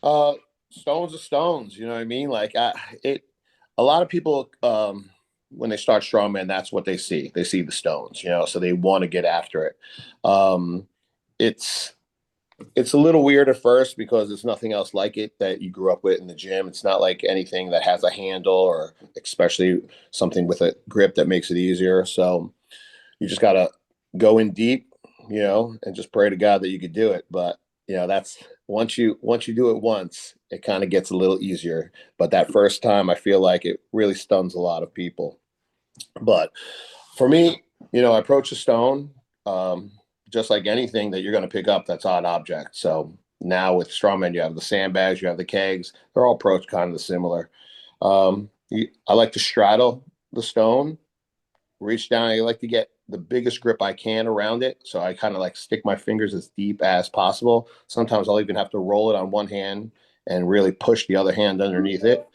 Uh, stones are stones. You know what I mean? Like it. A lot of people, when they start strongman, that's what they see. They see the stones. You know, so they want to get after it. Um, it's it's a little weird at first because there's nothing else like it that you grew up with in the gym. It's not like anything that has a handle or especially something with a grip that makes it easier. So you just gotta go in deep, you know, and just pray to God that you could do it. But you know, that's once you do it once, it kind of gets a little easier. But that first time, I feel like it really stuns a lot of people. But for me, you know, I approach a stone um, just like anything that you're going to pick up that's odd object. So now with strongman, you have the sandbags, you have the kegs. They're all approached kind of similar. I like to straddle the stone, reach down. I like to get the biggest grip I can around it. So I kind of like stick my fingers as deep as possible. Sometimes I'll even have to roll it on one hand and really push the other hand underneath it.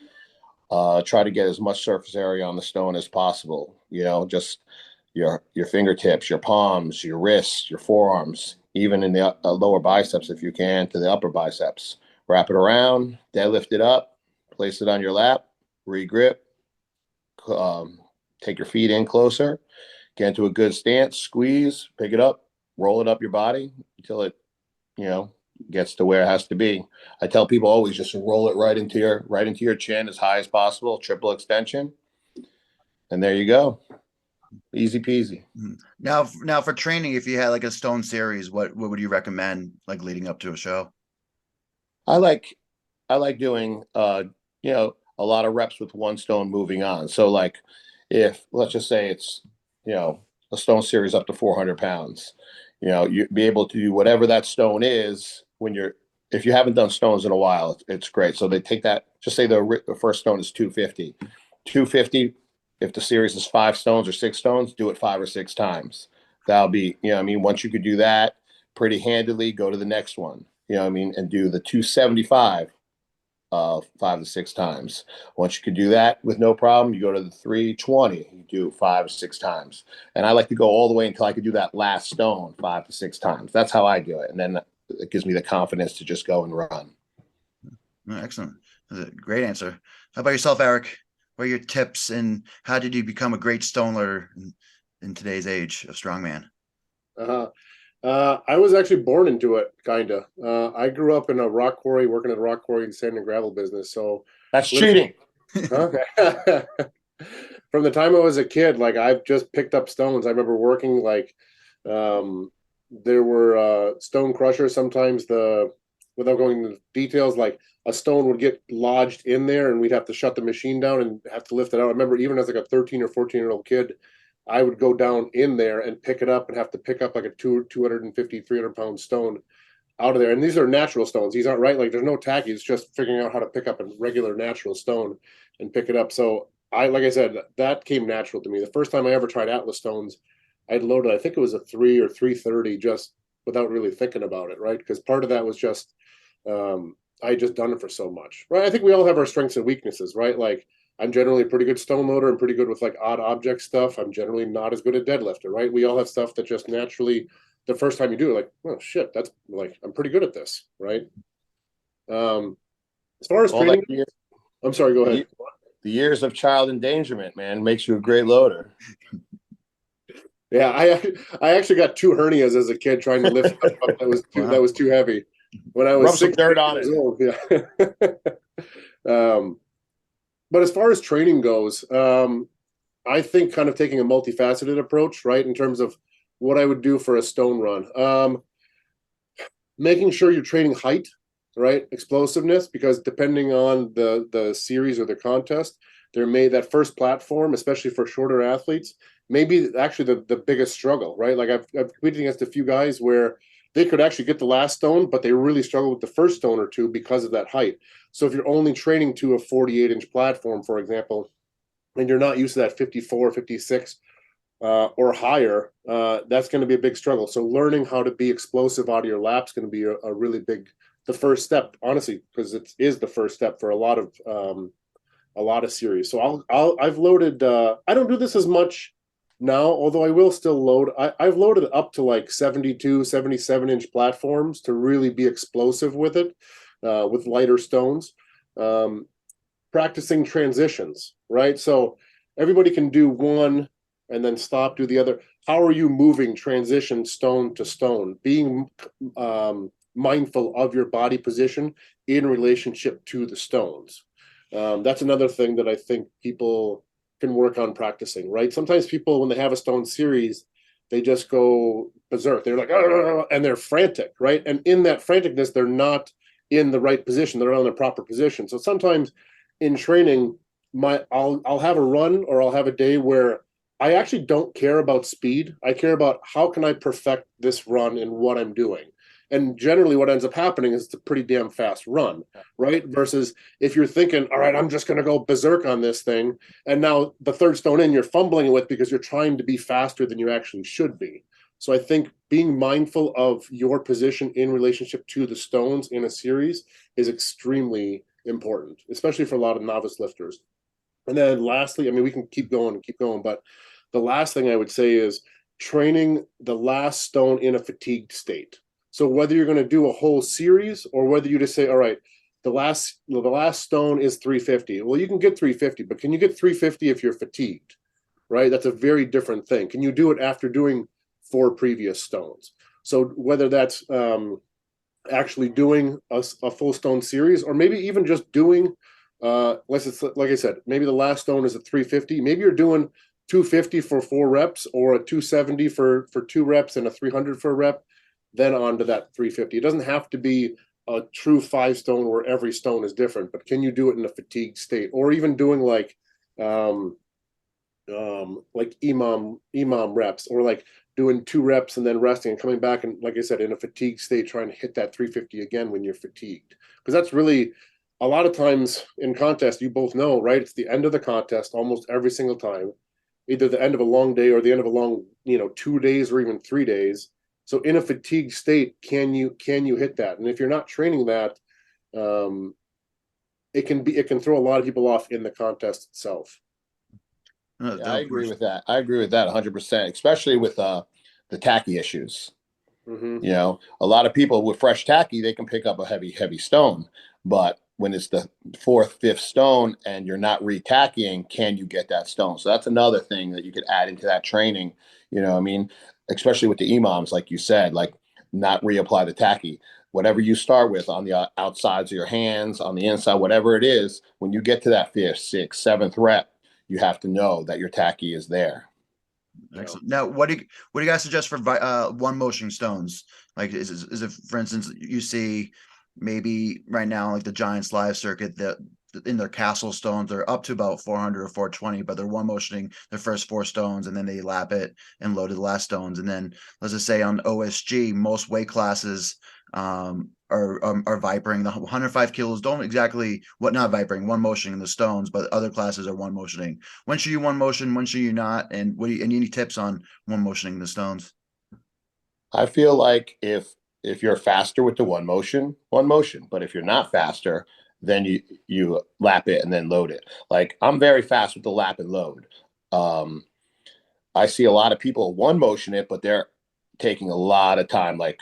Try to get as much surface area on the stone as possible. You know, just your fingertips, your palms, your wrists, your forearms, even in the lower biceps if you can, to the upper biceps. Wrap it around, deadlift it up, place it on your lap, regrip, um, take your feet in closer, get into a good stance, squeeze, pick it up, roll it up your body until it, you know, gets to where it has to be. I tell people always just roll it right into your chin as high as possible, triple extension, and there you go. Easy peasy. Now for training, if you had like a stone series, what would you recommend like leading up to a show? I like I like doing you know, a lot of reps with one stone moving on. So like if let's just say it's, you know, a stone series up to 400 pounds, you know, you be able to do whatever that stone is when you're if you haven't done stones in a while, it's great. So they take that, just say the first stone is 250. 250, if the series is 5 stones or 6 stones, do it 5 or 6 times. That'll be, you know what I mean? Once you could do that pretty handily, go to the next one, you know what I mean? And do the 275 5 to 6 times. Once you can do that with no problem, you go to the 320, you do 5 or 6 times. And I like to go all the way until I could do that last stone 5 to 6 times. That's how I do it. And then it gives me the confidence to just go and run. Excellent. That's a great answer. How about yourself, Eric? What are your tips and how did you become a great stone learner in today's age of strongman? Uh-huh. I was actually born into it, kind of. I grew up in a rock quarry, working at a rock quarry and sand and gravel business. So, That's cheating. huh? From the time I was a kid, like I've just picked up stones. I remember working like there were stone crushers. Sometimes without going into details, like a stone would get lodged in there, and we'd have to shut the machine down and have to lift it out. I remember even as like a 13 or 14-year-old kid, I would go down in there and pick it up and have to pick up like a 250, 300-pound stone out of there. And these are natural stones. These aren't right. Like there's no tacky. It's just figuring out how to pick up a regular natural stone and pick it up. So like I said, that came natural to me. The first time I ever tried Atlas stones, I'd loaded, I think it was a 3 or 330 just without really thinking about it. Right. Because part of that was just, I had just done it for so much. Right. I think we all have our strengths and weaknesses, right? Like I'm generally a pretty good stone loader. I'm pretty good with like odd object stuff. I'm generally not as good at deadlifter, right? We all have stuff that just naturally, the first time you do it, like, oh shit, that's like I'm pretty good at this, right? As far as All that training, I'm sorry, go ahead. the years of child endangerment, man, makes you a great loader. Yeah, I actually got 2 hernias as a kid trying to lift stuff up that was too heavy when I was Rub some 6 dirt on years it. old. Yeah. But as far as training goes, I think kind of taking a multifaceted approach, right, in terms of what I would do for a stone run. Making sure you're training height, right, explosiveness, because depending on the series or the contest, there may that first platform, especially for shorter athletes, maybe actually the biggest struggle, right? Like I've competed against a few guys where they could actually get the last stone, but they really struggle with the first stone or two because of that height. So if you're only training to a 48-inch platform, for example, and you're not used to that 54, 56 or higher, that's going to be a big struggle. So learning how to be explosive out of your lap is going to be a really big, the first step, honestly, because it is the first step for a lot of series. So I've loaded. I don't do this as much now, although I will still load. I've loaded up to like 72, 77-inch platforms to really be explosive with it. with lighter stones. Practicing transitions, right? So everybody can do one and then stop, do the other. How are you moving transition stone to stone? Being mindful of your body position in relationship to the stones. That's another thing that I think people can work on practicing, right? Sometimes people, when they have a stone series, they just go berserk. They're like, "Arr!" And they're frantic, right? And in that franticness, they're not in the right position. They're not in the proper position. So sometimes in training, I'll have a run or I'll have a day where I actually don't care about speed. I care about how can I perfect this run in what I'm doing. And generally what ends up happening is it's a pretty damn fast run, right? Versus if you're thinking, all right, I'm just going to go berserk on this thing. And now the third stone in, you're fumbling with because you're trying to be faster than you actually should be. So I think being mindful of your position in relationship to the stones in a series is extremely important, especially for a lot of novice lifters. And then lastly, I mean, we can keep going, but the last thing I would say is training the last stone in a fatigued state. So whether you're going to do a whole series or whether you just say, all right, the last stone is 350. Well, you can get 350, but can you get 350 if you're fatigued, right? That's a very different thing. Can you do it after doing 4 previous stones? So whether that's actually doing a full stone series or maybe even just doing like I said, maybe the last stone is a 350. Maybe you're doing 250 for 4 reps or a 270 for 2 reps and a 300 for a rep, then on to that 350. It doesn't have to be a true 5 stone where every stone is different, but can you do it in a fatigued state? Or even doing like imam reps, or like doing 2 reps and then resting and coming back and, like I said, in a fatigued state, trying to hit that 350 again when you're fatigued. Because that's really a lot of times in contest, you both know, right? It's the end of the contest almost every single time, either the end of a long day or the end of a long, 2 days or even 3 days. So in a fatigued state, can you hit that? And if you're not training that, it can throw a lot of people off in the contest itself. Yeah, I agree with that. I agree with that 100%, especially with the tacky issues. Mm-hmm. A lot of people with fresh tacky, they can pick up a heavy stone, but when it's the 4th, 5th stone and you're not re-tackying, can you get that stone? So that's another thing that you could add into that training. I mean, especially with the imams, like you said, like not reapply the tacky. Whatever you start with on the outsides of your hands, on the inside, whatever it is, when you get to that 5th, 6th, 7th rep, you have to know that your tacky is there. Excellent. Now, what do you guys suggest for one motion stones? Like, is it, for instance, you see maybe right now, like the Giants live circuit, that in their castle stones, they're up to about 400 or 420, but they're one motioning their first 4 stones and then they lap it and load the last stones. And then let's just say on OSG, most weight classes are vipering. The 105 kilos don't exactly not vipering, one motioning the stones, but other classes are one motioning. When should you one motion? When should you not? And any tips on one motioning the stones? I feel like if you're faster with the one motion, but if you're not faster, then you lap it and then load it. Like I'm very fast with the lap and load. I see a lot of people one motion it, but they're taking a lot of time, like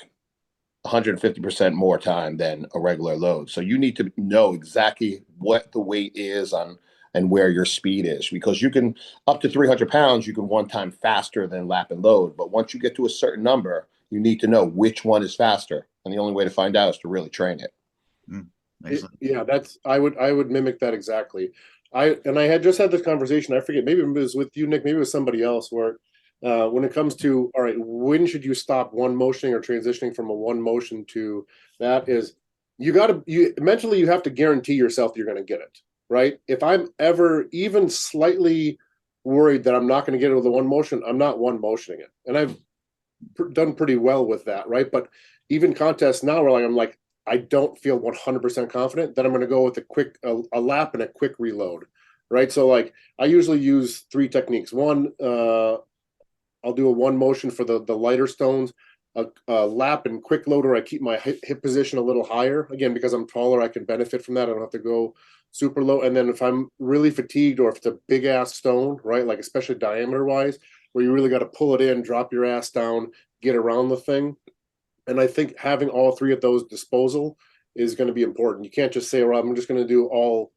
150% more time than a regular load. So you need to know exactly what the weight is on and where your speed is, because you can up to 300 pounds, you can one time faster than lap and load. But once you get to a certain number, you need to know which one is faster. And the only way to find out is to really train it. Yeah, I would mimic that exactly. I had just had this conversation. I forget, maybe it was with you, Nick, maybe it was somebody else, where when it comes to, all right, when should you stop one motioning or transitioning from a one motion to that, is you mentally you have to guarantee yourself you're going to get it, right? If I'm ever even slightly worried that I'm not going to get it with a one motion, I'm not one motioning it. And I've done pretty well with that, right? But even contests now where I'm like, I don't feel 100% confident, then I'm going to go with a lap and a quick reload, right? So like I usually use 3 techniques. One, I'll do a one motion for the lighter stones, a lap and quick loader. I keep my hip position a little higher. Again, because I'm taller, I can benefit from that. I don't have to go super low. And then if I'm really fatigued or if it's a big ass stone, right, like especially diameter wise, where you really got to pull it in, drop your ass down, get around the thing. And I think having all 3 of those disposal is going to be important. You can't just say, well, I'm just going to do all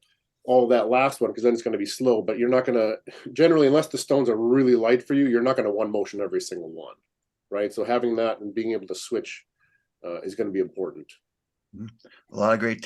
that last one, because then it's going to be slow. But you're not going to, generally, unless the stones are really light for you, you're not going to one motion every single one, right? So having that and being able to switch is going to be important. A lot of great